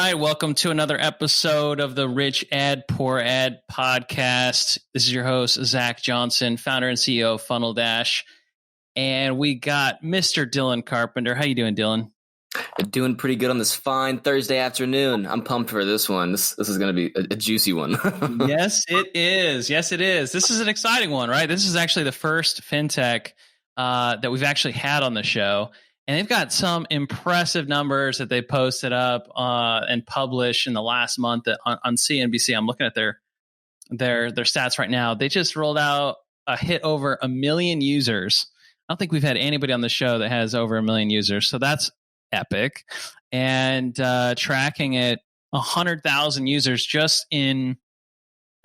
right. Welcome to another episode of the Rich Ad Poor Ad podcast. This is your host, Zach Johnson, founder and CEO of Funnel Dash. And we got Mr. Dylan Carpenter. How you doing, Dylan? Doing pretty good on this fine Thursday afternoon. I'm pumped for this one. This is going to be a juicy one. Yes, it is. Yes, it is. This is an exciting one, right? This is actually the first fintech that we've actually had on the show. And they've got some impressive numbers that they posted up and published in the last month on CNBC. I'm looking at their stats right now. They just rolled out a hit over 1 million users. I don't think we've had anybody on the show that has over 1 million users. So that's epic. And tracking at 100,000 users just in,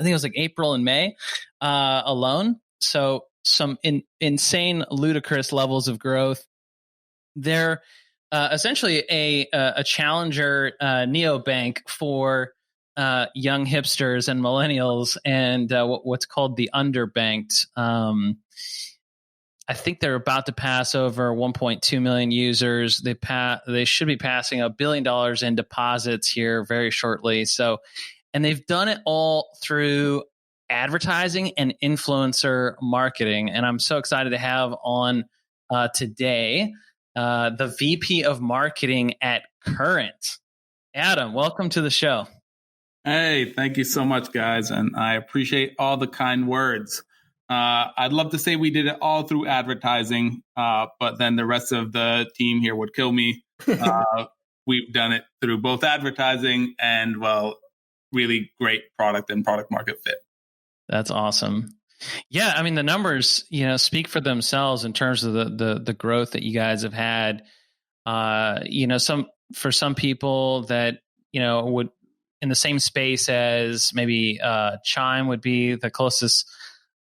I think it was like April and May alone. So some insane, ludicrous levels of growth. They're essentially a challenger neobank for young hipsters and millennials and what's called the underbanked. I think they're about to pass over 1.2 million users. They should be passing $1 billion in deposits here very shortly. So, and they've done it all through advertising and influencer marketing. And I'm so excited to have on today the VP of Marketing at Current. Adam, welcome to the show. Hey, thank you so much, guys. And I appreciate all the kind words. I'd love to say we did it all through advertising, but then the rest of the team here would kill me. We've done it through both advertising and, well, really great product and product market fit. That's awesome. Yeah, I mean, the numbers, speak for themselves in terms of the growth that you guys have had. For some people that, would in the same space as maybe Chime would be the closest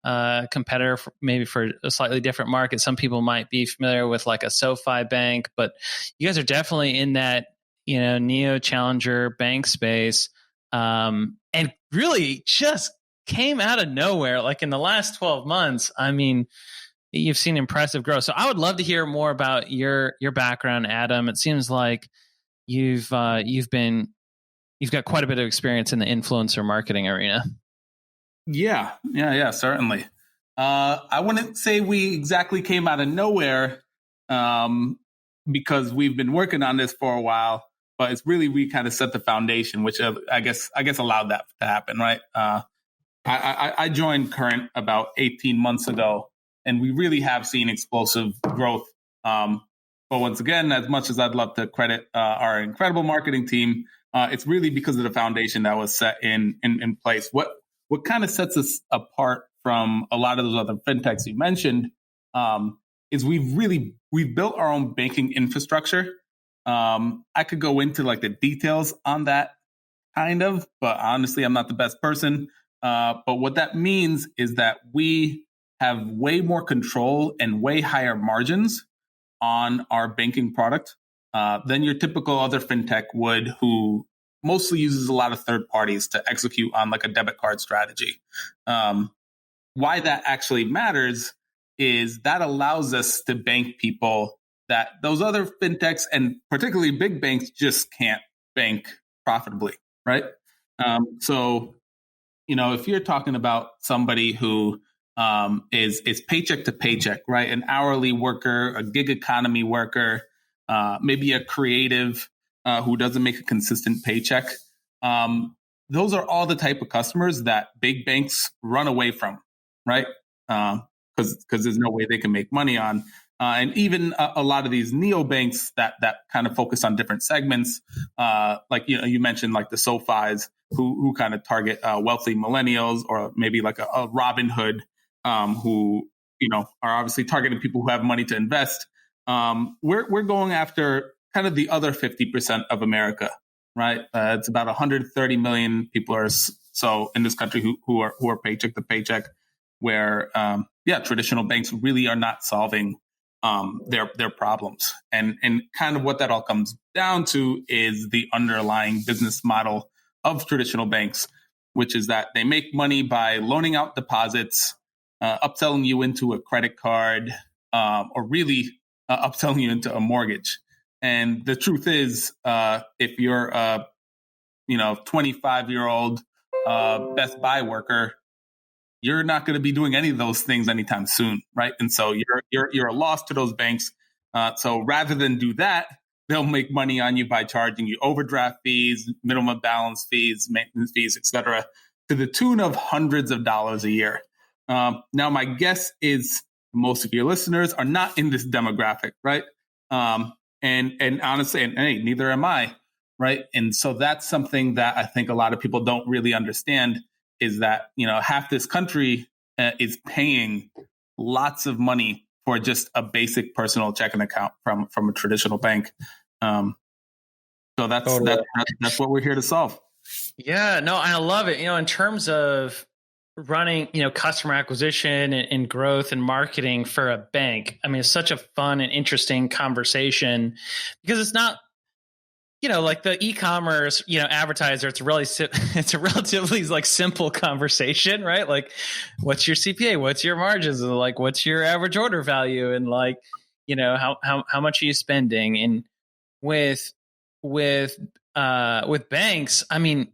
competitor for a slightly different market. Some people might be familiar with like a SoFi bank, but you guys are definitely in that, neo challenger bank space, and really just came out of nowhere. Like in the last 12 months, I mean, you've seen impressive growth. So I would love to hear more about your background, Adam. It seems like you've got quite a bit of experience in the influencer marketing arena. Yeah, certainly. I wouldn't say we exactly came out of nowhere because we've been working on this for a while, but it's really, we kind of set the foundation, which I guess allowed that to happen, right? I joined Current about 18 months ago, and we really have seen explosive growth. But once again, as much as I'd love to credit our incredible marketing team, it's really because of the foundation that was set in place. What kind of sets us apart from a lot of those other fintechs you mentioned is we've built our own banking infrastructure. I could go into like the details on that kind of, but honestly, I'm not the best person. But what that means is that we have way more control and way higher margins on our banking product than your typical other fintech would, who mostly uses a lot of third parties to execute on like a debit card strategy. Why that actually matters is that allows us to bank people that those other fintechs and particularly big banks just can't bank profitably, right? So, if you're talking about somebody who is paycheck to paycheck, right? An hourly worker, a gig economy worker, maybe a creative who doesn't make a consistent paycheck. Those are all the type of customers that big banks run away from, right? Because there's no way they can make money on. And even a lot of these neobanks that kind of focus on different segments, like you mentioned, like the SoFis, who kind of target wealthy millennials, or maybe like a Robinhood, who are obviously targeting people who have money to invest. We're going after kind of the other 50% of America, right? It's about 130 million people or so in this country who are paycheck to paycheck, where traditional banks really are not solving their problems. And kind of what that all comes down to is the underlying business model of traditional banks, which is that they make money by loaning out deposits, upselling you into a credit card, or really upselling you into a mortgage. And the truth is, if you're a 25-year-old Best Buy worker, you're not going to be doing any of those things anytime soon, right? And so you're a loss to those banks. So rather than do that, they'll make money on you by charging you overdraft fees, minimum balance fees, maintenance fees, et cetera, to the tune of hundreds of dollars a year. Now, my guess is most of your listeners are not in this demographic, right? And honestly, and hey, neither am I, right? And so that's something that I think a lot of people don't really understand, is that, half this country is paying lots of money for just a basic personal checking account from a traditional bank. So that's what we're here to solve. Yeah, no, I love it. In terms of running, customer acquisition and growth and marketing for a bank, I mean, it's such a fun and interesting conversation, because it's not, like the e-commerce, advertiser, it's a relatively like simple conversation, right? Like, what's your CPA? What's your margins? And like, what's your average order value? And like, how much are you spending? And with banks, I mean,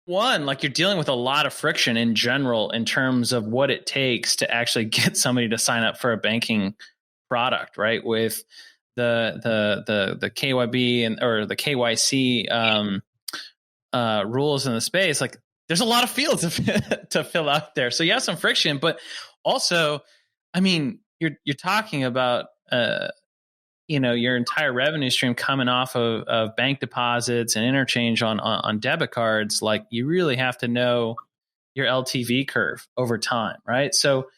one, like, you're dealing with a lot of friction in general in terms of what it takes to actually get somebody to sign up for a banking product, right? With the KYB or the KYC rules in the space, like, there's a lot of fields to fill out there. So you have some friction, but also, I mean, you're talking about your entire revenue stream coming off of bank deposits and interchange on debit cards. Like, you really have to know your LTV curve over time, right? So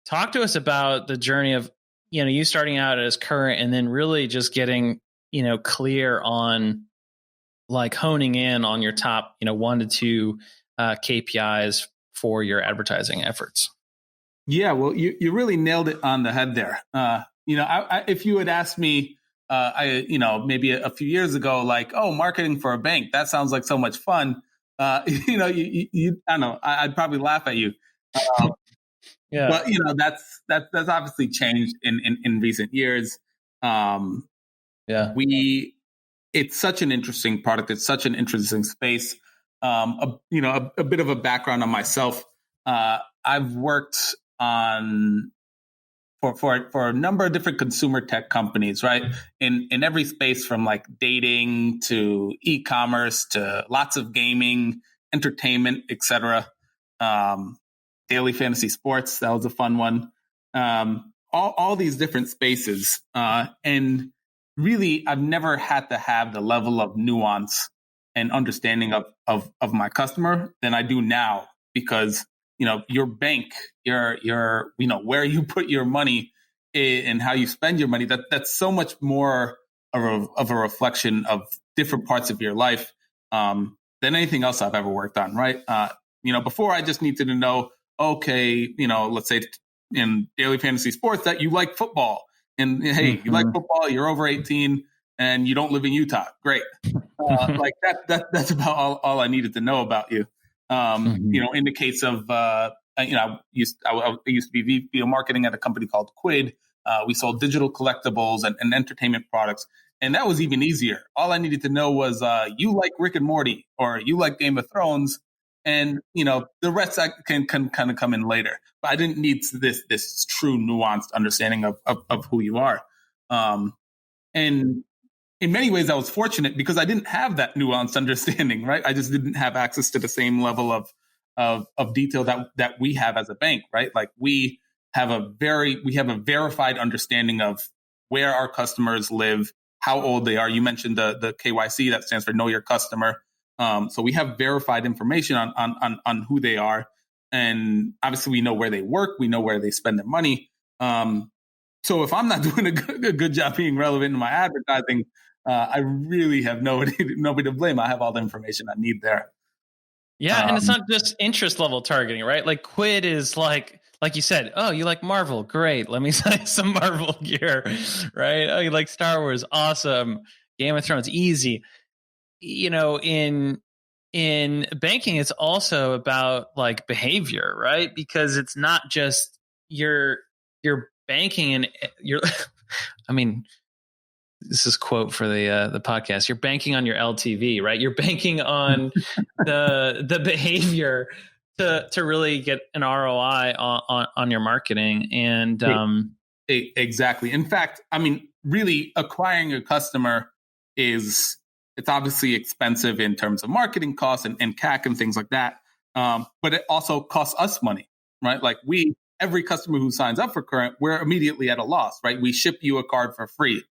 talk to us about the journey of, you starting out as current and then really just getting, clear on, like, honing in on your top, 1 to 2 KPIs for your advertising efforts. Yeah, well, you really nailed it on the head there. If you had asked me, maybe a few years ago, like, oh, marketing for a bank, that sounds like so much fun. I don't know, I'd probably laugh at you. Yeah. But that's obviously changed in recent years. It's such an interesting product. It's such an interesting space. A bit of a background on myself. I've worked on for a number of different consumer tech companies, right? In every space, from like dating to e-commerce to lots of gaming, entertainment, etc. Daily fantasy sports, that was a fun one. All these different spaces. And really, I've never had to have the level of nuance and understanding of my customer than I do now, because your bank, your where you put your money and how you spend your money, that's so much more of a reflection of different parts of your life than anything else I've ever worked on, right? Before, I just needed to know, okay, let's say in daily fantasy sports that you like football, and hey, you like football, you're over 18 and you don't live in Utah. Great. Like that's about all I needed to know about you. In the case of, I used to be VP of marketing at a company called Quid. We sold digital collectibles and entertainment products. And that was even easier. All I needed to know was, you like Rick and Morty, or you like Game of Thrones. And, the rest can kind of come in later. But I didn't need this true nuanced understanding of who you are. And in many ways, I was fortunate because I didn't have that nuanced understanding, right? I just didn't have access to the same level of detail that we have as a bank, right? Like, we have a verified understanding of where our customers live, how old they are. You mentioned the KYC, that stands for Know Your Customer. So we have verified information on who they are. And obviously we know where they work. We know where they spend their money. So if I'm not doing a good job being relevant in my advertising, I really have nobody to blame. I have all the information I need there. Yeah. And it's not just interest level targeting, right? Like, Quid is like you said, oh, you like Marvel? Great. Let me sign some Marvel gear, right? Oh, you like Star Wars? Awesome. Game of Thrones? Easy. In banking, it's also about like behavior, right? Because it's not just you're banking and you're, I mean, this is quote for the podcast. You're banking on your LTV, right? You're banking on the behavior to really get an ROI on your marketing. And exactly. In fact, I mean, really acquiring a customer it's obviously expensive in terms of marketing costs and CAC and things like that. But it also costs us money, right? Like every customer who signs up for Current, we're immediately at a loss, right? We ship you a card for free.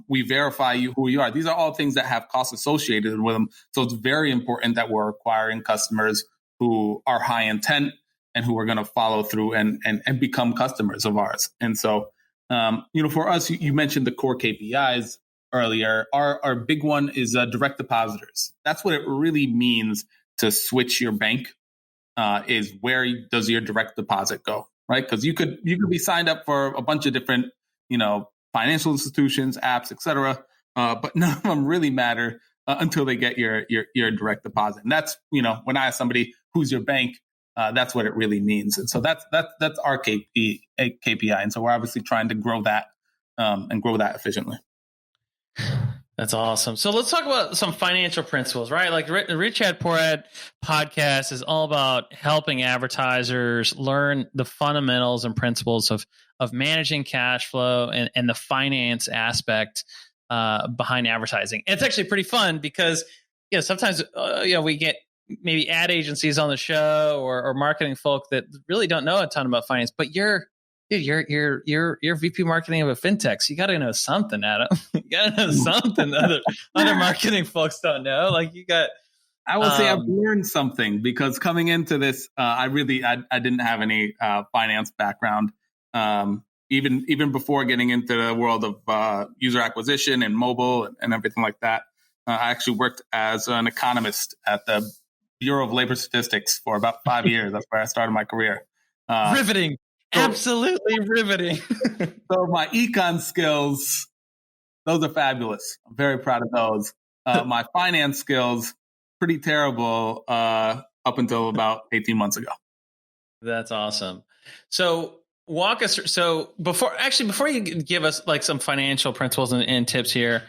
We verify who you are. These are all things that have costs associated with them. So it's very important that we're acquiring customers who are high intent and who are going to follow through and become customers of ours. And so, for us, you mentioned the core KPIs earlier. Our big one is direct depositors. That's what it really means to switch your bank. Is where does your direct deposit go, right? Because you could be signed up for a bunch of different, financial institutions, apps, etc. But none of them really matter until they get your direct deposit. And that's, when I ask somebody who's your bank, that's what it really means. And so that's our KPI. And so we're obviously trying to grow that and grow that efficiently. That's awesome. So let's talk about some financial principles, right? Like Rich Dad Poor Dad podcast is all about helping advertisers learn the fundamentals and principles of managing cash flow and the finance aspect behind advertising. And it's actually pretty fun because sometimes we get maybe ad agencies on the show or marketing folk that really don't know a ton about finance, but you're VP marketing of a fintech. So you got to know something, Adam. You got to know something other marketing folks don't know. Like I will say I've learned something because coming into this, I didn't have any finance background. Even before getting into the world of user acquisition and mobile and everything like that, I actually worked as an economist at the Bureau of Labor Statistics for about 5 years. That's where I started my career. Riveting. Absolutely riveting. So my econ skills, those are fabulous. I'm very proud of those. My finance skills, pretty terrible up until about 18 months ago. That's awesome. So walk us through. So before you give us like some financial principles and tips here,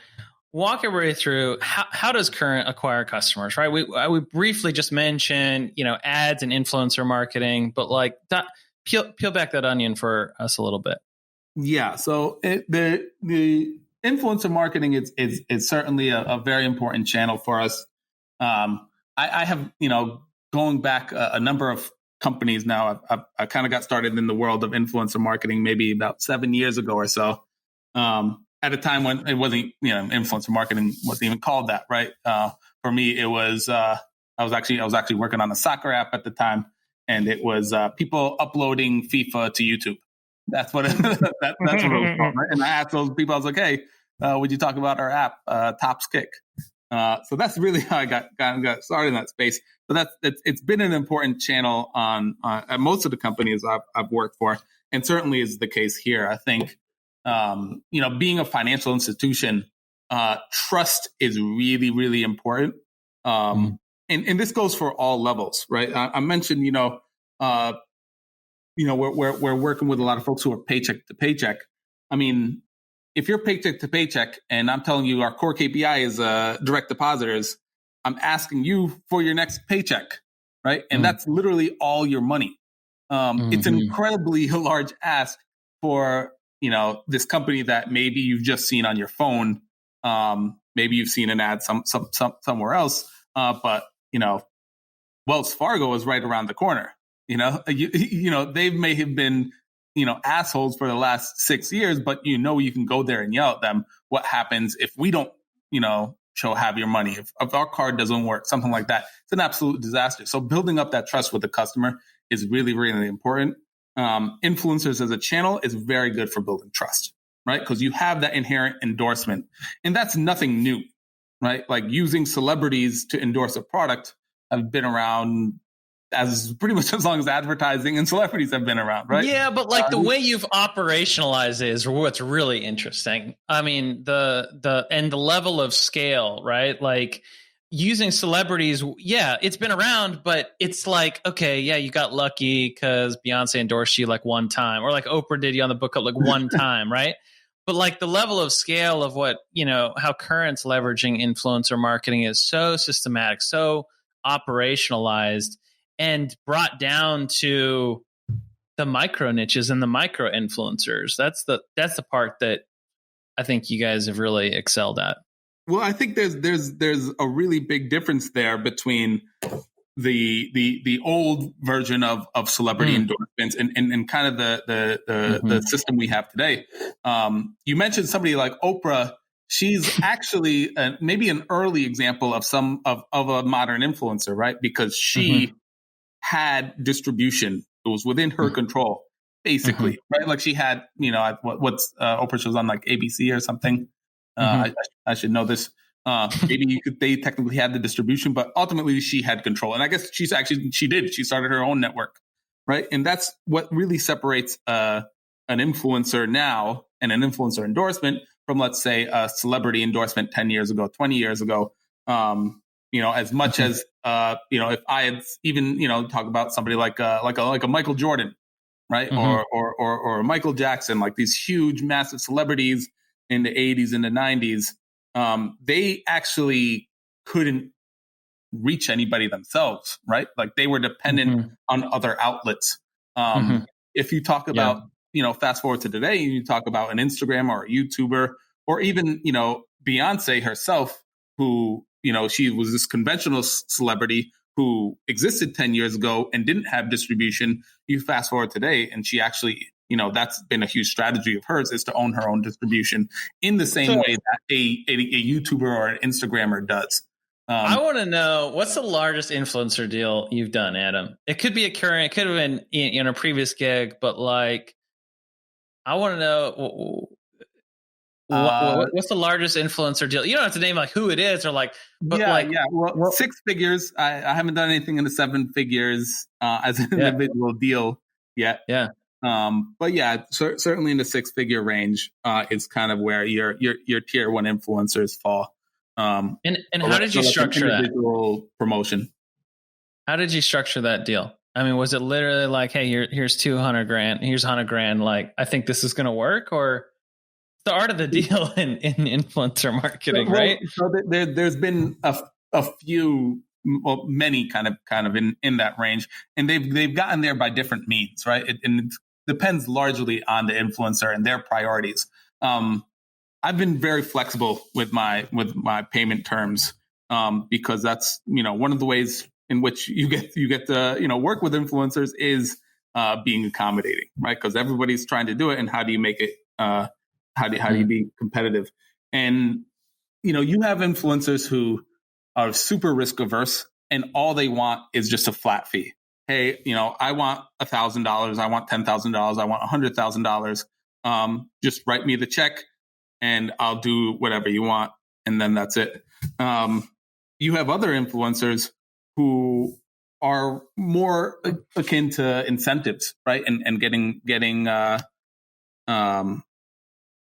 walk everybody through how does Current acquire customers, right? We briefly just mentioned, ads and influencer marketing, but like that. Peel back that onion for us a little bit. Yeah. So the influencer marketing is certainly a very important channel for us. I have, going back a number of companies now, I kind of got started in the world of influencer marketing maybe about 7 years ago or so. At a time when it wasn't, influencer marketing wasn't even called that, right? For me, it was, I was actually working on a soccer app at the time. And it was people uploading FIFA to YouTube. That's what that's what it was called. Right? And I asked those people, I was like, "Hey, would you talk about our app, Top's Kick?" So that's really how I got started in that space. But it's been an important channel on at most of the companies I've worked for, and certainly is the case here. I think being a financial institution, trust is really, really important. And this goes for all levels, right? I mentioned, we're working with a lot of folks who are paycheck to paycheck. I mean, if you're paycheck to paycheck, and I'm telling you our core KPI is direct depositors, I'm asking you for your next paycheck, right? And that's literally all your money. It's an incredibly large ask for this company that maybe you've just seen on your phone, maybe you've seen an ad somewhere else, but Wells Fargo is right around the corner. They may have been, assholes for the last 6 years, but you can go there and yell at them. What happens if we don't, have your money? If our card doesn't work, something like that, it's an absolute disaster. So building up that trust with the customer is really, really important. Influencers as a channel is very good for building trust, right? Because you have that inherent endorsement, and that's nothing new. Right? Like using celebrities to endorse a product have been around as pretty much as long as advertising and celebrities have been around, right? Yeah, but like the way you've operationalized it is what's really interesting. I mean, the level of scale, right? Like using celebrities, yeah, it's been around, but it's like, okay, yeah, you got lucky because Beyonce endorsed you like one time, or like Oprah did you on the book club like one time, right? but like the level of scale of what, how Current's leveraging influencer marketing is so systematic, so operationalized, and brought down to the micro niches and the micro influencers. That's the part that I think you guys have really excelled at. Well, I think there's a really big difference there between the old version of celebrity endorsements and kind of the system we have today. You mentioned somebody like Oprah. She's actually maybe an early example of a modern influencer, right? Because she had distribution. It was within her control, basically, right? Like she had, what's Oprah, she was on like ABC or something. I should know this. Maybe they technically had the distribution, but ultimately she had control. And I guess she did. She started her own network, right? And that's what really separates an influencer now and an influencer endorsement from, let's say, a celebrity endorsement 10 years ago, 20 years ago. As much as if I had even talk about somebody like a Michael Jordan, right, or Michael Jackson, like these huge, massive celebrities in the 80s and the 90s, they actually couldn't reach anybody themselves, right? Like they were dependent on other outlets. If you talk about, fast forward to today, you talk about an Instagram or a YouTuber, or even, Beyonce herself, who, she was this conventional celebrity who existed 10 years ago and didn't have distribution. You fast forward today, and she actually, that's been a huge strategy of hers, is to own her own distribution in the same way that a YouTuber or an Instagrammer does. I want to know, what's the largest influencer deal you've done, Adam? It could be a current, it could have been in a previous gig, but like, I want to know what's the largest influencer deal? You don't have to name like who it is or like, but Well, 6 figures. I haven't done anything in the 7 figures as an individual deal yet. Yeah. But yeah, certainly in the 6-figure range is kind of where your tier 1 influencers fall. And how did you structure that promotion? How did you structure that deal? I mean, was it literally like, hey, here's $200,000, here's $100,000, like, I think this is going to work, or the art of the deal in influencer marketing, right? So there's been a few, well, many kind of in that range, and they've gotten there by different means, right? And it depends largely on the influencer and their priorities. I've been very flexible with my payment terms because that's one of the ways in which you get to work with influencers is being accommodating, right? Because everybody's trying to do it, and how do you make it? How do you be competitive? And you have influencers who are super risk averse, and all they want is just a flat fee. Hey, I want $1,000, I want $10,000, I want $100,000. Just write me the check, and I'll do whatever you want, and then that's it. You have other influencers who are more akin to incentives, right? And getting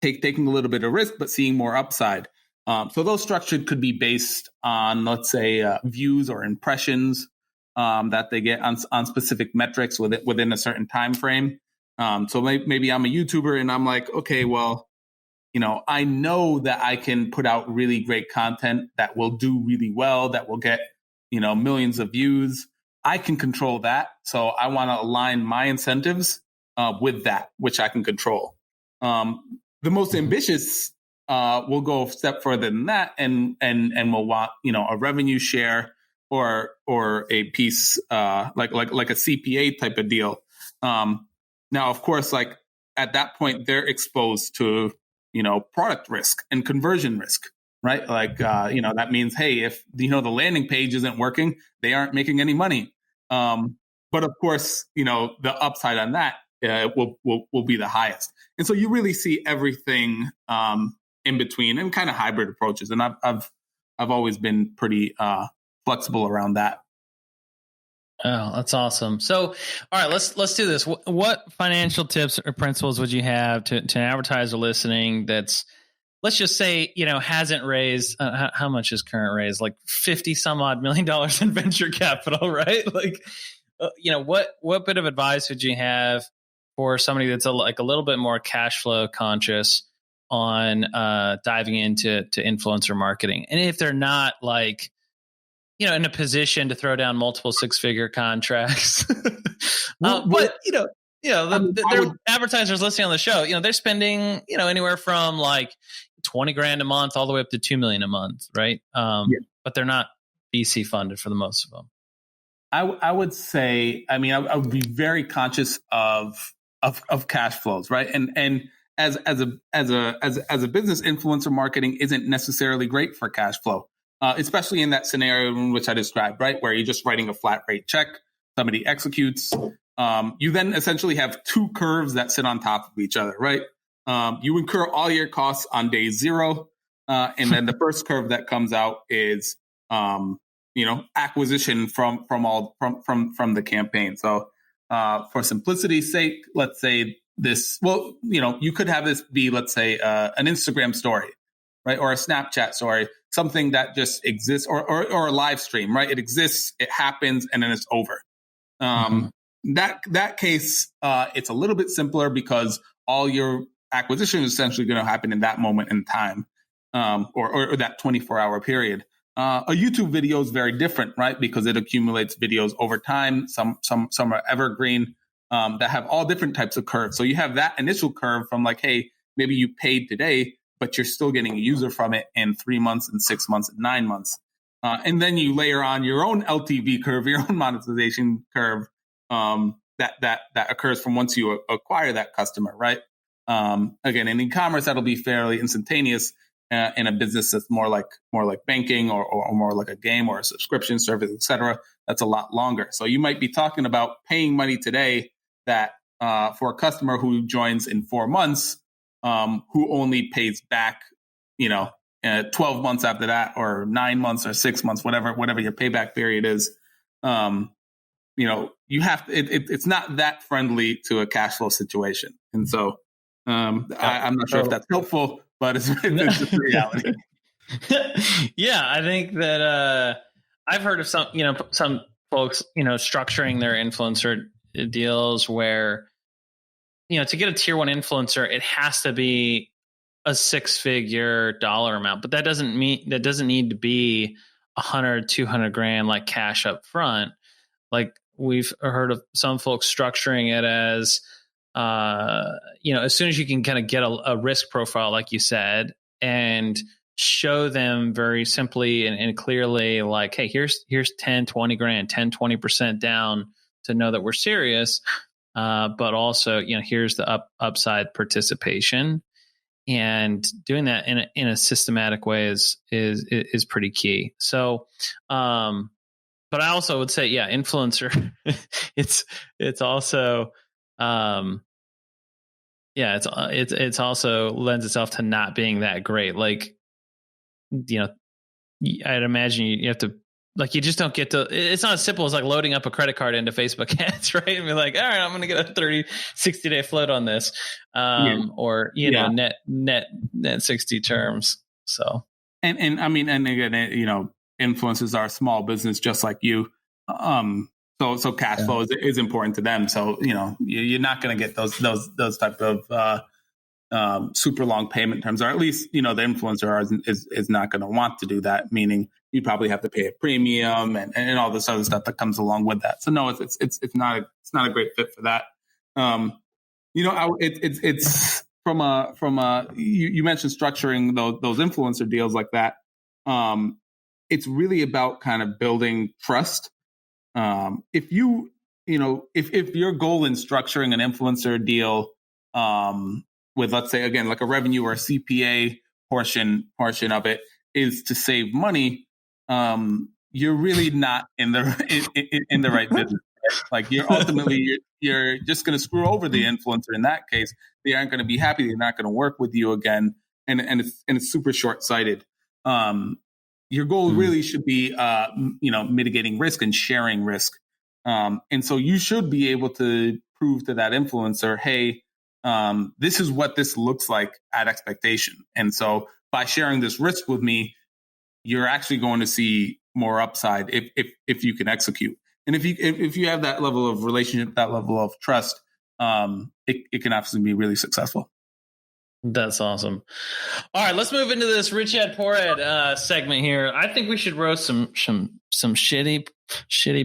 taking a little bit of risk, but seeing more upside. So those structured could be based on, let's say, views or impressions that they get on specific metrics within a certain time frame. So maybe I'm a YouTuber and I'm like, okay, well, I know that I can put out really great content that will do really well, that will get, millions of views. I can control that. So I want to align my incentives with that, which I can control. The most ambitious will go a step further than that, and will want a revenue share or a piece like a CPA type of deal. Now, of course, like at that point, they're exposed to product risk and conversion risk, right? Like that means, hey, if the landing page isn't working, they aren't making any money. But of course, the upside on that will be the highest. And so you really see everything in between and kind of hybrid approaches. And I've always been pretty flexible around that. Oh, that's awesome. So, all right, let's do this. What financial tips or principles would you have to an advertiser listening that's, let's just say, hasn't raised, how much is current raised? Like 50 some odd $1 million in venture capital, right? Like, what bit of advice would you have for somebody that's a little bit more cash flow conscious on diving into influencer marketing. And if they're not like, in a position to throw down multiple 6-figure contracts, but their advertisers listening on the show, they're spending, anywhere from like $20,000 a month all the way up to $2 million a month. Right. But they're not VC funded for the most of them. I would say, I would be very conscious of cash flows. Right. And as a business, influencer marketing isn't necessarily great for cash flow. Especially in that scenario in which I described, right, where you're just writing a flat rate check, somebody executes. You then essentially have two curves that sit on top of each other, right? You incur all your costs on day 0, and then the first curve that comes out is, acquisition from the campaign. So, for simplicity's sake, let's say this. Well, you could have this be, let's say, an Instagram story, right, or a Snapchat story. Something that just exists, or a live stream, right? It exists, it happens, and then it's over. That case, it's a little bit simpler because all your acquisition is essentially going to happen in that moment in time, or that 24-hour period. A YouTube video is very different, right? Because it accumulates videos over time. Some are evergreen, that have all different types of curves. So you have that initial curve from like, hey, maybe you paid today, but you're still getting a user from it in 3 months and 6 months and 9 months. And then you layer on your own LTV curve, your own monetization curve, that occurs from once you acquire that customer, right? Again, in e-commerce, that'll be fairly instantaneous. In a business that's more like banking or more like a game or a subscription service, et cetera, that's a lot longer. So you might be talking about paying money today that for a customer who joins in 4 months, who only pays back, 12 months after that, or 9 months or 6 months, whatever your payback period is. You have to, it's not that friendly to a cash flow situation. And so I'm not sure if that's helpful, but it's just the reality. Yeah, I think that I've heard of some folks, structuring their influencer deals where, to get a tier 1 influencer, it has to be a 6-figure dollar amount, but that doesn't need to be 100, 200 grand like cash up front. Like we've heard of some folks structuring it as, as soon as you can kind of get a risk profile, like you said, and show them very simply and clearly, like, hey, here's 10, 20 grand, 10, 20% down to know that we're serious. But also, here's the upside participation, and doing that in a systematic way is pretty key. So, but I also would say, yeah, influencer, it's also, it's also lends itself to not being that great. Like, I'd imagine you have to, like, you just don't get to, it's not as simple as like loading up a credit card into Facebook ads, right? And be like, all right, I'm going to get a 30, 60 day float on this. Or, net 60 terms. So, and again, influencers are a small business, just like you. So cash flow is important to them. So, you're not going to get those type of, super long payment terms, or at least, the influencer is not going to want to do that, meaning you probably have to pay a premium and all this other stuff that comes along with that. So no, it's not a great fit for that. It's from a you mentioned structuring those influencer deals like that. It's really about kind of building trust. If your goal in structuring an influencer deal, with, let's say, again, like a revenue or a CPA portion of it is to save money, you're really not in the right business. Like you're just going to screw over the influencer in that case. They aren't going to be happy. They're not going to work with you again, and it's super short sighted. Your goal really should be mitigating risk and sharing risk, and so you should be able to prove to that influencer, hey, this is what this looks like at expectation. And so by sharing this risk with me, you're actually going to see more upside if you can execute. And if you have that level of relationship, that level of trust, it can absolutely be really successful. That's awesome. All right, let's move into this Rich Ed Poor Ed segment here. I think we should roast some shitty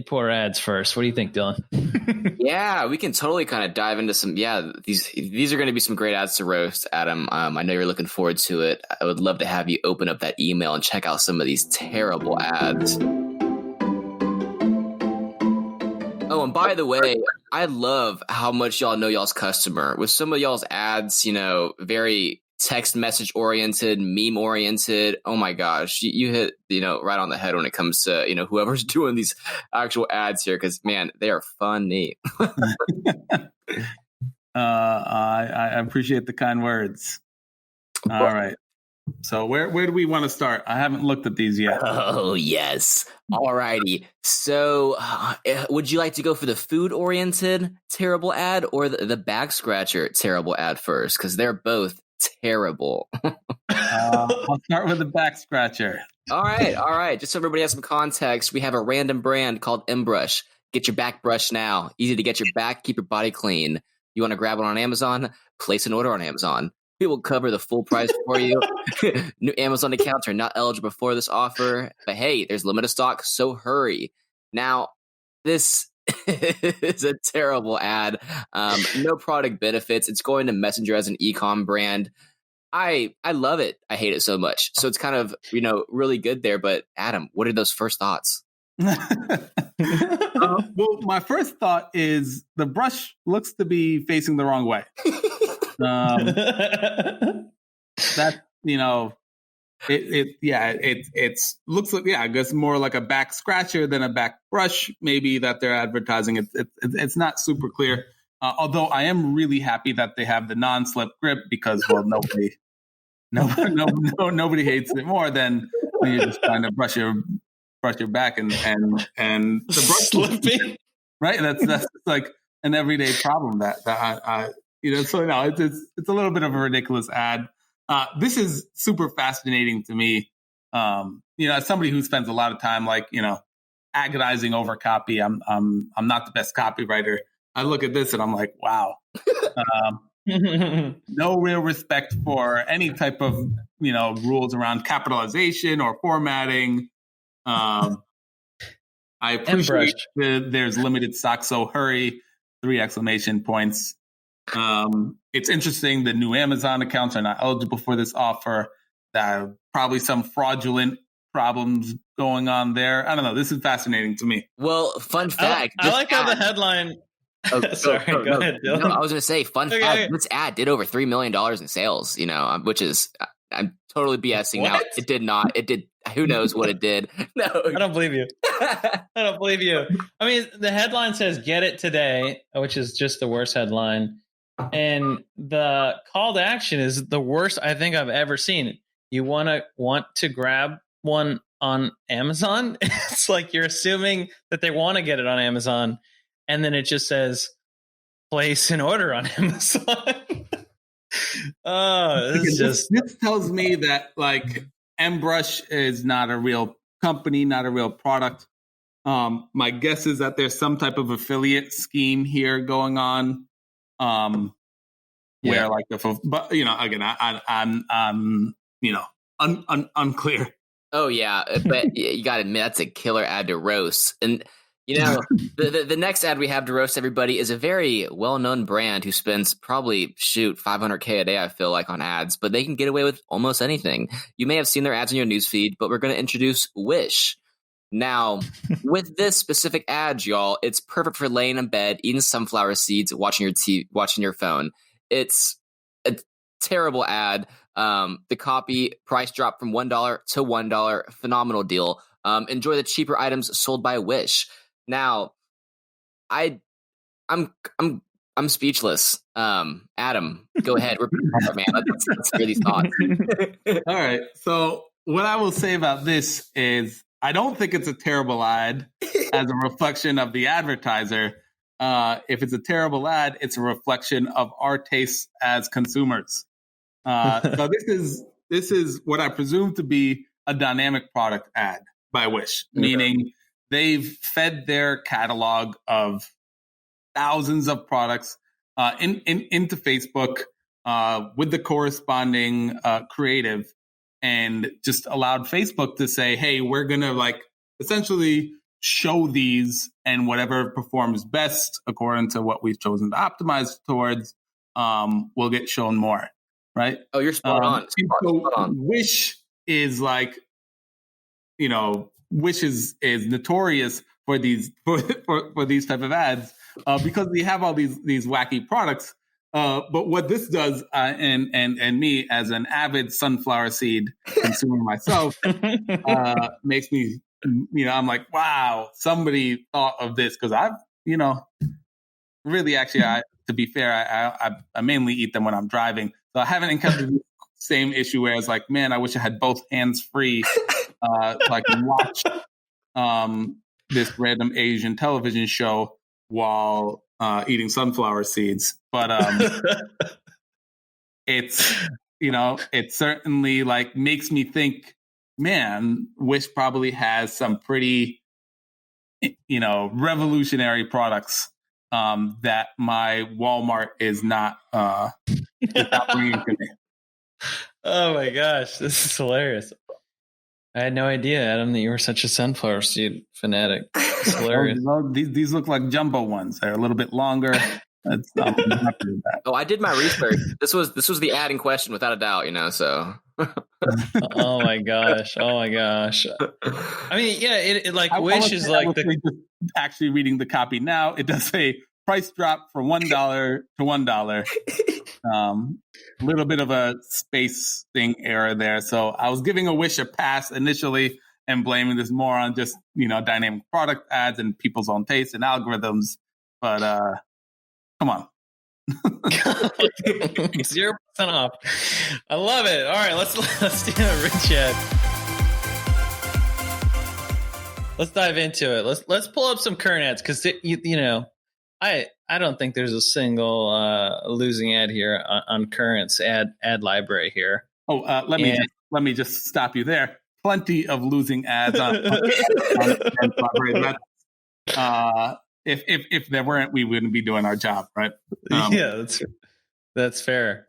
poor ads first. What do you think, Dylan? Yeah, we can totally kind of dive into some. Yeah, these are going to be some great ads to roast, Adam. I know you're looking forward to it. I would love to have you open up that email and check out some of these terrible ads. Oh, and by the way, I love how much y'all know y'all's customer. With some of y'all's ads, very text message oriented, meme oriented. Oh my gosh, you hit, right on the head when it comes to, whoever's doing these actual ads here, because man, they are funny. I appreciate the kind words. All right. So where do we want to start? I haven't looked at these yet. Oh, yes. All righty. So would you like to go for the food-oriented terrible ad or the back scratcher terrible ad first? Because they're both terrible. I'll start with the back scratcher. All right. Just so everybody has some context, we have a random brand called M-Brush. Get your back brush now. Easy to get your back, keep your body clean. You want to grab one on Amazon? Place an order on Amazon. We will cover the full price for you. New Amazon accounts are not eligible for this offer, but hey, there's limited stock, so hurry. Now, this is a terrible ad. No product benefits. It's going to Messenger as an e-com brand. I love it. I hate it so much. So it's kind of, really good there. But Adam, what are those first thoughts? Well, my first thought is the brush looks to be facing the wrong way. That it looks like, I guess more like a back scratcher than a back brush maybe that they're advertising. It's not super clear, although I am really happy that they have the non-slip grip, because nobody hates it more than when you're just trying to brush your back and the brush slipping, right? That's like an everyday problem that I so no, it's a little bit of a ridiculous ad. This is super fascinating to me. As somebody who spends a lot of time, agonizing over copy, I'm not the best copywriter. I look at this and I'm like, wow. No real respect for any type of, rules around capitalization or formatting. I appreciate there's limited stock, so hurry, 3 exclamation points. It's interesting. The new Amazon accounts are not eligible for this offer. Probably some fraudulent problems going on there. I don't know. This is fascinating to me. Well, fun fact. I like how the headline. Oh, sorry, go ahead, Dylan. No, I was going to say, fun fact. This ad did over $3 million in sales, which is, I'm totally BSing now. It did not. It did. Who knows what it did? No, I don't believe you. I don't believe you. I mean, the headline says "Get it today," which is just the worst headline. And the call to action is the worst I think I've ever seen. You want to grab one on Amazon? It's like you're assuming that they want to get it on Amazon, and then it just says place an order on Amazon. This tells me that M-Brush is not a real company, not a real product. My guess is that there's some type of affiliate scheme here going on. Where but again, I'm unclear. Oh yeah, but you got to admit that's a killer ad to roast. And the next ad we have to roast everybody is a very well-known brand who spends probably $500K a day, I feel like, on ads, but they can get away with almost anything. You may have seen their ads in your newsfeed, but we're going to introduce Wish. Now, with this specific ad, y'all, it's perfect for laying in bed, eating sunflower seeds, watching your phone. It's a terrible ad. The copy price dropped from $1 to $1. Phenomenal deal. Enjoy the cheaper items sold by Wish. Now, I'm speechless. Adam, go ahead. Rip it apart, man. Let's hear these thoughts. All right. So what I will say about this is I don't think it's a terrible ad as a reflection of the advertiser. If it's a terrible ad, it's a reflection of our tastes as consumers. So this is what I presume to be a dynamic product ad by Wish, meaning they've fed their catalog of thousands of products into Facebook. with the corresponding creative, and just allowed Facebook to say, hey, we're going to like essentially show these, and whatever performs best according to what we've chosen to optimize towards will get shown more. Right. Oh, you're spot on. Spot on. Wish is like, Wish is notorious for these for these type of ads because we have all these wacky products. But what this does, and me as an avid sunflower seed consumer myself, makes me, I'm like, wow, somebody thought of this, because I've, really actually, to be fair, I mainly eat them when I'm driving, so I haven't encountered the same issue where it's like, man, I wish I had both hands free, so I can watch this random Asian television show while eating sunflower seeds. But it's, it certainly like makes me think, man, Wish probably has some pretty, revolutionary products that my Walmart is not bringing to me. Oh my gosh, this is hilarious. I had no idea, Adam, that you were such a sunflower seed fanatic. It's hilarious. These look like jumbo ones. They're a little bit longer. Oh, I did my research. This was the ad in question, without a doubt. So. Oh my gosh! I mean, yeah, it like Wish is like actually reading the copy now. It does say price drop for $1 to $1. A little bit of a space thing error there. So I was giving a Wish a pass initially and blaming this more on just, dynamic product ads and people's own tastes and algorithms. But come on. 0% off. I love it. All right, let's do a rich ad. Let's dive into it. Let's pull up some current ads, because I don't think there's a single losing ad here on Current's ad library here. Oh, let me just stop you there. Plenty of losing ads on library. If there weren't, we wouldn't be doing our job, right? Yeah, that's fair.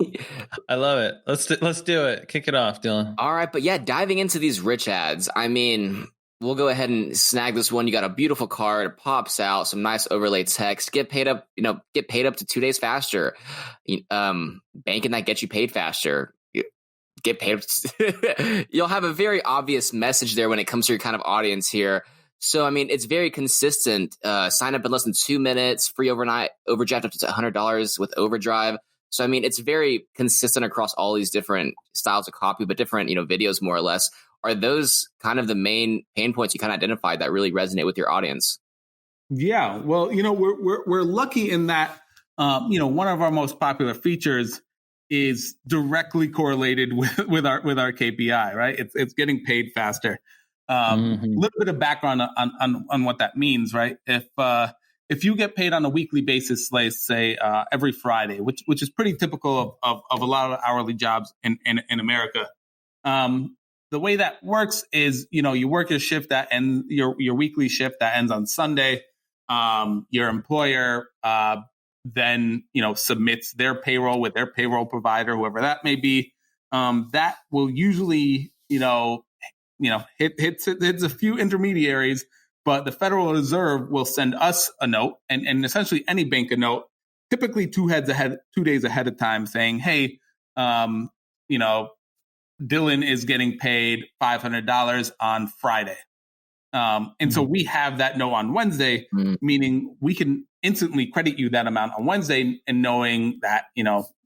I love it. Let's do it. Kick it off, Dylan. All right, but yeah, diving into these rich ads. I mean, we'll go ahead and snag this one. You got a beautiful card, it pops out, some nice overlay text. Get paid up to 2 days faster. Banking that gets you paid faster. Get paid. You'll have a very obvious message there when it comes to your kind of audience here. So, I mean, it's very consistent. Sign up in less than 2 minutes, free overnight overdraft up to $100 with overdrive. So, I mean, it's very consistent across all these different styles of copy, but different, videos more or less. Are those kind of the main pain points you kind of identified that really resonate with your audience? Yeah, well, we're lucky in that, one of our most popular features is directly correlated with our KPI, right? It's getting paid faster. A little bit of background on what that means, right? If you get paid on a weekly basis, let's say every Friday, which is pretty typical of a lot of hourly jobs in America. The way that works is, you work your shift your weekly shift that ends on Sunday. Your employer then submits their payroll with their payroll provider, whoever that may be. That will usually hits a few intermediaries, but the Federal Reserve will send us a note, and essentially any bank a note, typically 2 days ahead of time, saying, hey, Dylan is getting paid $500 on Friday. And so we have that note on Wednesday, meaning we can instantly credit you that amount on Wednesday, and knowing that,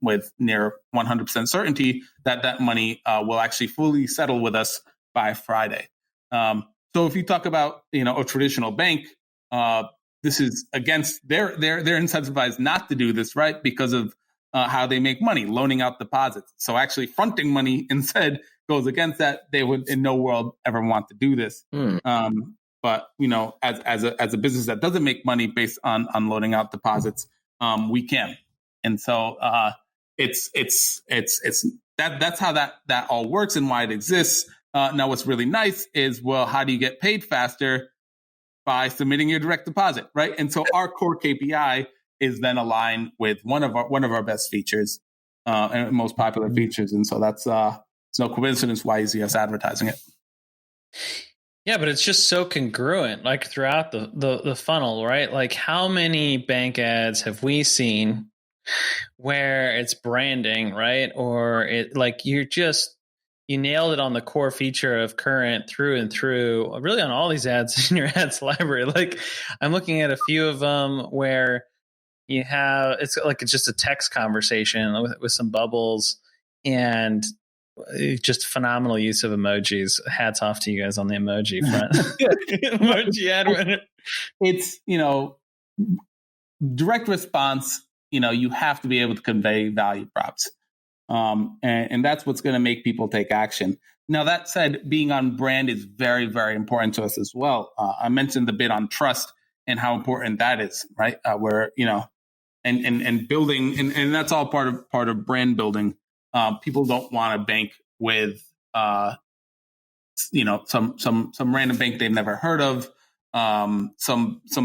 with near 100% certainty that money will actually fully settle with us by Friday. So if you talk about, a traditional bank, this is against they're incentivized not to do this, right? Because of how they make money, loaning out deposits. So actually fronting money instead goes against that. They would in no world ever want to do this. But as a business that doesn't make money based on loaning out deposits, we can. And so that's how that all works and why it exists. Now, what's really nice is, well, how do you get paid faster? By submitting your direct deposit, right? And so our core KPI is then aligned with one of our best features. and most popular features. And so that's it's no coincidence why you see us advertising it. Yeah, but it's just so congruent, like throughout the funnel, right? Like how many bank ads have we seen where it's branding, right? Or it like you nailed it on the core feature of Current through and through, really on all these ads in your ads library. Like I'm looking at a few of them where you have, it's like it's just a text conversation with some bubbles and just phenomenal use of emojis. Hats off to you guys on the emoji front. Emoji ad. It's, direct response, you have to be able to convey value props. And that's what's going to make people take action. Now, that said, being on brand is very, very important to us as well. I mentioned the bit on trust and how important that is, right? Where, and building, and that's all part of brand building. People don't want to bank with, some random bank they've never heard of, some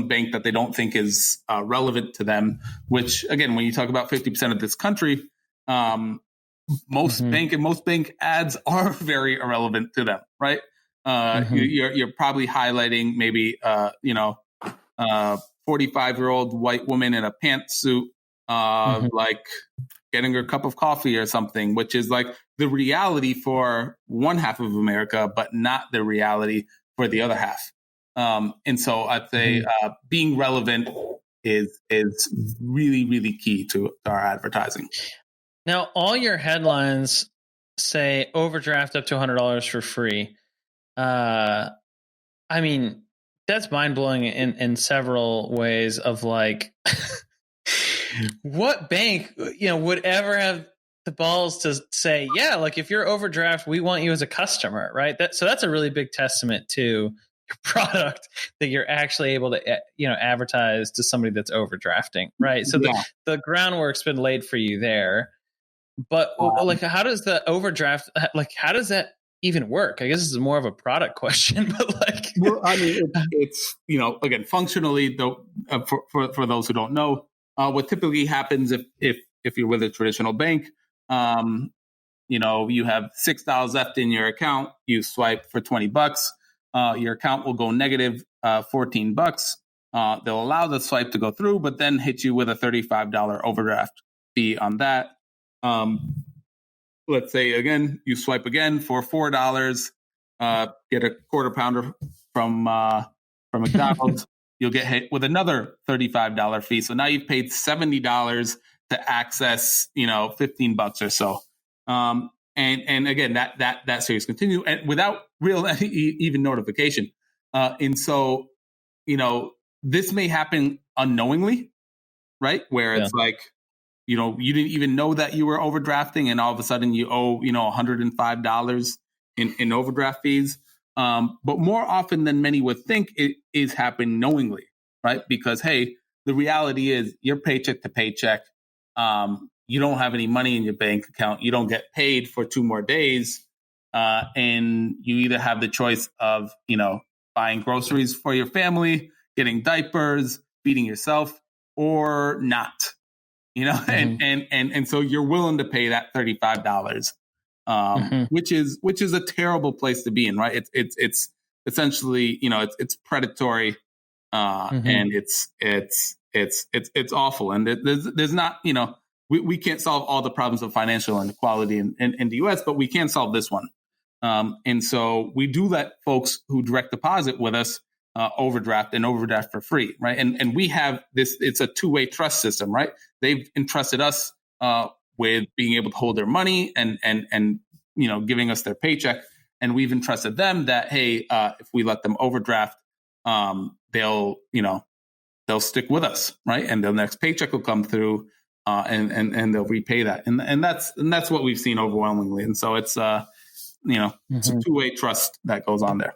bank that they don't think is relevant to them. Which, again, when you talk about 50% of this country, most bank ads are very irrelevant to them, right? You're probably highlighting maybe 45-year-old white woman in a pantsuit, like getting her cup of coffee or something, which is like the reality for one half of America, but not the reality for the other half. And so I'd say being relevant is really, really key to our advertising. Now, all your headlines say overdraft up to $100 for free. I mean, that's mind-blowing in several ways of like, what bank, would ever have the balls to say, yeah, like if you're overdraft, we want you as a customer, right? So that's a really big testament to your product that you're actually able to, advertise to somebody that's overdrafting, right? So the groundwork's been laid for you there. But like, how does the overdraft, like, how does that even work? I guess this is more of a product question, but like, well, I mean, it's again, functionally, though, for those who don't know, what typically happens if you're with a traditional bank, you have $6 left in your account, you swipe for $20, your account will go negative $14. They'll allow the swipe to go through, but then hit you with a $35 overdraft fee on that. Let's say again, you swipe again for $4, get a quarter pounder from McDonald's. You'll get hit with another $35 fee. So now you've paid $70 to access, $15 or so. And again, that series continue and without real even notification. And so, this may happen unknowingly, right? Where it's like, you didn't even know that you were overdrafting, and all of a sudden you owe, $105 in overdraft fees. But more often than many would think, it is happening knowingly, right? Because, hey, the reality is you're paycheck to paycheck. You don't have any money in your bank account. You don't get paid for 2 more days. And you either have the choice of, buying groceries for your family, getting diapers, feeding yourself, or not. And so you're willing to pay that $35, which is a terrible place to be in, right? It's essentially, it's predatory, and it's awful. And there's not, we can't solve all the problems of financial inequality in the U.S., but we can solve this one. And so we do let folks who direct deposit with us overdraft for free, right? And we have this, it's a two-way trust system, right? They've entrusted us with being able to hold their money and giving us their paycheck. And we've entrusted them that, hey, if we let them overdraft, they'll stick with us, right? And the next paycheck will come through and they'll repay that. And that's what we've seen overwhelmingly. And so it's it's a two-way trust that goes on there.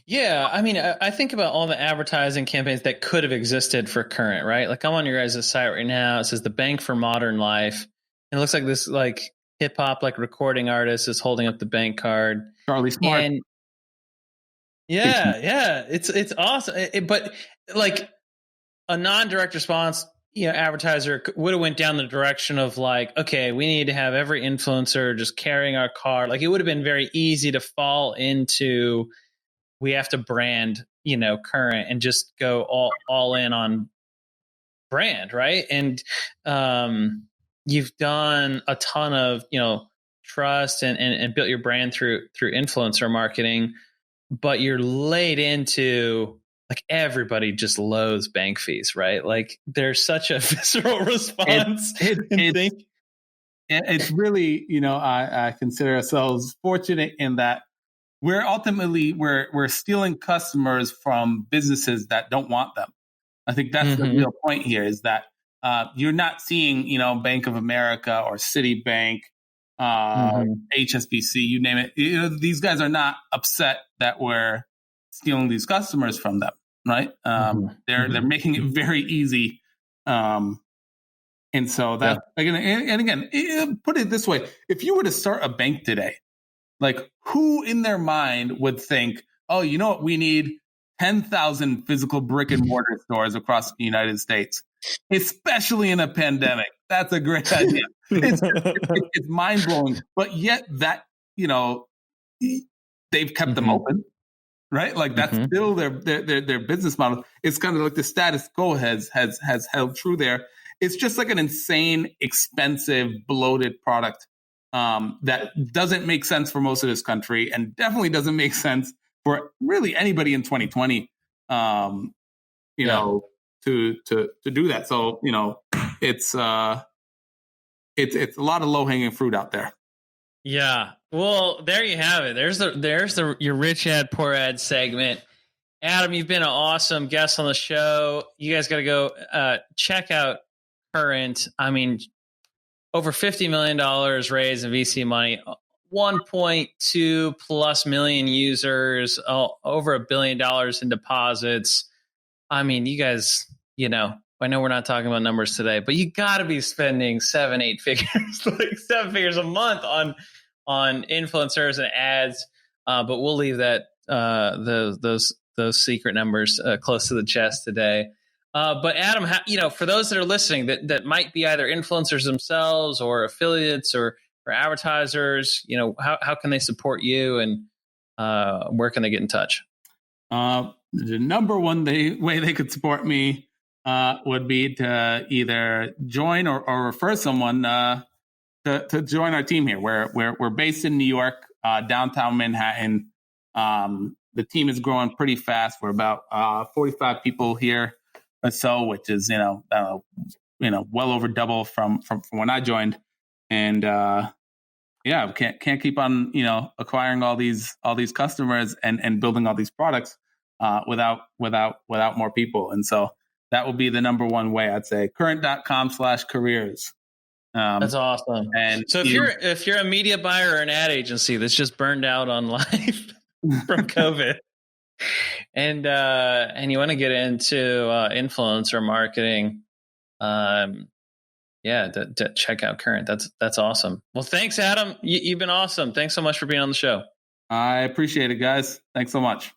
Yeah, I mean, I think about all the advertising campaigns that could have existed for Current, right? Like I'm on your guys' site right now. It says the Bank for Modern Life. And it looks like this like hip hop like recording artist is holding up the bank card. Charlie Smart. And yeah, it's awesome. But like a non-direct response advertiser would have went down the direction of like, okay, we need to have every influencer just carrying our card. Like it would have been very easy to fall into, we have to brand, current and just go all in on brand. Right. And you've done a ton of, trust and built your brand through influencer marketing, but you're laid into, like, everybody just loathes bank fees, right? Like there's such a visceral response. It's really, I consider ourselves fortunate in that we're stealing customers from businesses that don't want them. I think that's the real point here, is that you're not seeing, Bank of America or Citibank, HSBC, you name it. These guys are not upset that we're stealing these customers from them, right? They're making it very easy. And so that, again, put it this way: if you were to start a bank today, like, who in their mind would think, oh, you know what, we need 10,000 physical brick and mortar stores across the United States, especially in a pandemic? That's a great idea. It's mind blowing, but yet that, they've kept them open, right? Like that's still their business model. It's kind of like the status quo has held true there. It's just like an insane, expensive, bloated product that doesn't make sense for most of this country, and definitely doesn't make sense for really anybody in 2020. To do that. So it's a lot of low hanging fruit out there. Yeah. Well, there you have it. There's your rich ad, poor ad segment. Adam, you've been an awesome guest on the show. You guys got to go check out Current. I mean, over $50 million raised in VC money, 1.2 plus million users, over $1 billion in deposits. I mean, you guys, I know we're not talking about numbers today, but you got to be spending 7-8 figures, like 7 figures a month on influencers and ads. But we'll leave that those secret numbers close to the chest today. But Adam, for those that are listening that might be either influencers themselves or affiliates or advertisers, how can they support you, and where can they get in touch? The number one way they could support me would be to either join or refer someone to join our team here. We're based in New York, downtown Manhattan. The team is growing pretty fast. We're about 45 people here or so, which is well over double from when I joined. And can't keep on acquiring all these customers and building all these products without more people. And so that will be the number one way, I'd say. Current.com/careers. That's awesome. And so if you're a media buyer or an ad agency that's just burned out on life from COVID, and you want to get into influencer marketing, to check out Current. That's awesome. Well, thanks, Adam. You've been awesome. Thanks so much for being on the show. I appreciate it, guys. Thanks so much.